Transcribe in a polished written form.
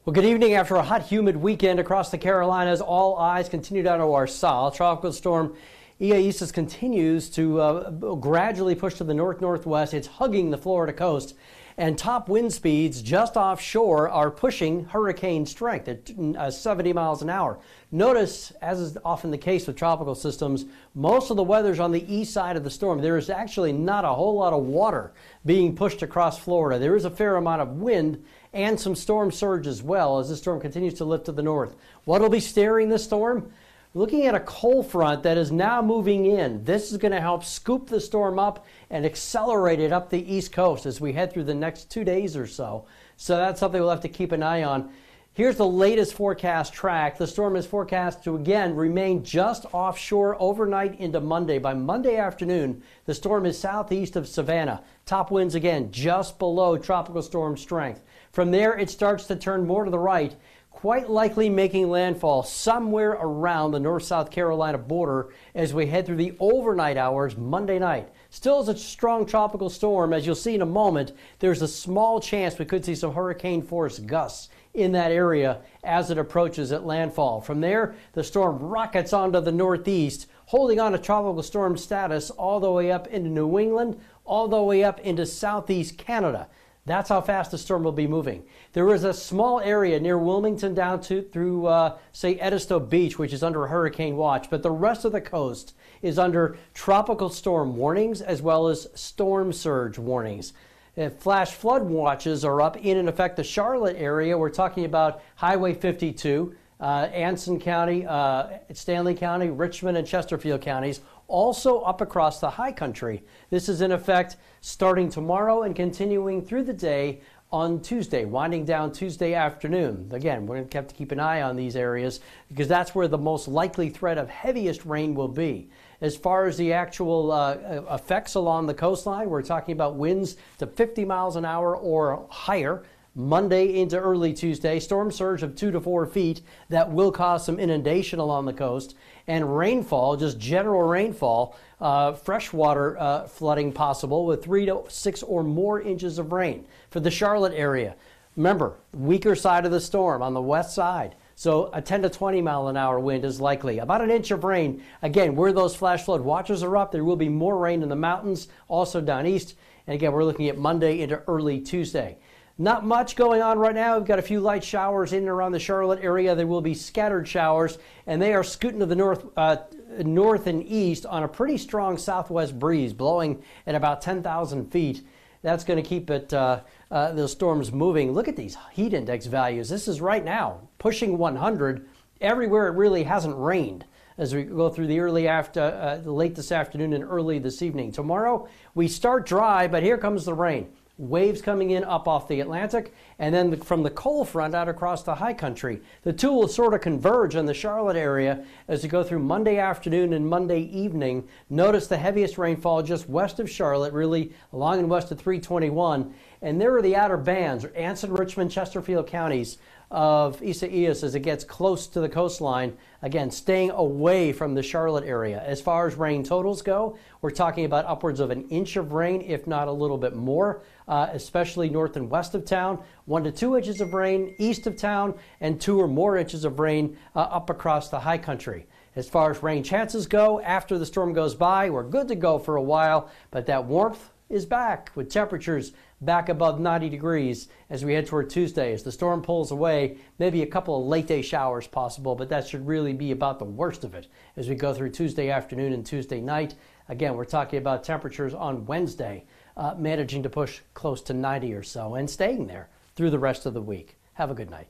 Well, good evening. After a hot, humid weekend across the Carolinas, all eyes continue down to our south. Tropical storm ISAIAS continues to gradually push to the north-northwest. It's hugging the Florida coast, and top wind speeds just offshore are pushing hurricane strength at 70 miles an hour. Notice, as is often the case with tropical systems, most of the weather's on the east side of the storm. There is actually not a whole lot of water being pushed across Florida. There is a fair amount of wind and some storm surge as well as the storm continues to lift to the north. What will be steering this storm? Looking at a cold front that is now moving in. This is going to help scoop the storm up and accelerate it up the east coast as we head through the next 2 days or so. So that's something we'll have to keep an eye on. Here's the latest forecast track. The storm is forecast to again remain just offshore overnight into Monday. By Monday afternoon, the storm is southeast of Savannah. Top winds again just below tropical storm strength. From there, it starts to turn more to the right, quite likely making landfall somewhere around the North-South Carolina border as we head through the overnight hours Monday night. Still is a strong tropical storm. As you'll see in a moment, there's a small chance we could see some hurricane-force gusts in that area as it approaches at landfall. From there, the storm rockets onto the northeast, holding on to tropical storm status all the way up into New England, all the way up into southeast Canada. That's how fast the storm will be moving. There is a small area near Wilmington down through, say, Edisto Beach, which is under hurricane watch, but the rest of the coast is under tropical storm warnings as well as storm surge warnings. Flash flood watches are up in effect the Charlotte area. We're talking about Highway 52, Anson County, Stanley County, Richmond, and Chesterfield counties, also up across the high country. This is in effect starting tomorrow and continuing through the day on Tuesday, winding down Tuesday afternoon. Again, we're going to have to keep an eye on these areas because that's where the most likely threat of heaviest rain will be. As far as the actual effects along the coastline, we're talking about winds to 50 miles an hour or higher. Monday into early Tuesday, storm surge of 2 to 4 feet that will cause some inundation along the coast, and rainfall, just general rainfall, freshwater flooding possible with 3 to 6 or more inches of rain for the Charlotte area. Remember, weaker side of the storm on the west side. So a 10 to 20 mile an hour wind is likely. About an inch of rain. Again, where those flash flood watches are up, there will be more rain in the mountains, also down east. And again, we're looking at Monday into early Tuesday. Not much going on right now. We've got a few light showers in and around the Charlotte area. There will be scattered showers, and they are scooting to the north and east on a pretty strong southwest breeze, blowing at about 10,000 feet. That's going to keep it the storms moving. Look at these heat index values. This is right now pushing 100 everywhere it really hasn't rained as we go through the late this afternoon and early this evening. Tomorrow we start dry, but here comes the rain. Waves coming in up off the Atlantic, and then from the cold front out across the high country. The two will sort of converge in the Charlotte area as we go through Monday afternoon and Monday evening. Notice the heaviest rainfall just west of Charlotte, really along and west of 321. And there are the outer bands, Anson, Richmond, Chesterfield counties of ISAIAS as it gets close to the coastline, again, staying away from the Charlotte area. As far as rain totals go, we're talking about upwards of an inch of rain, if not a little bit more, especially north and west of town. 1 to 2 inches of rain east of town, and 2 or more inches of rain up across the high country. As far as rain chances go, after the storm goes by, we're good to go for a while, but that warmth is back with temperatures back above 90 degrees as we head toward Tuesday. As the storm pulls away, maybe a couple of late day showers possible, but that should really be about the worst of it as we go through Tuesday afternoon and Tuesday night. Again, we're talking about temperatures on Wednesday managing to push close to 90 or so and staying there through the rest of the week. Have a good night.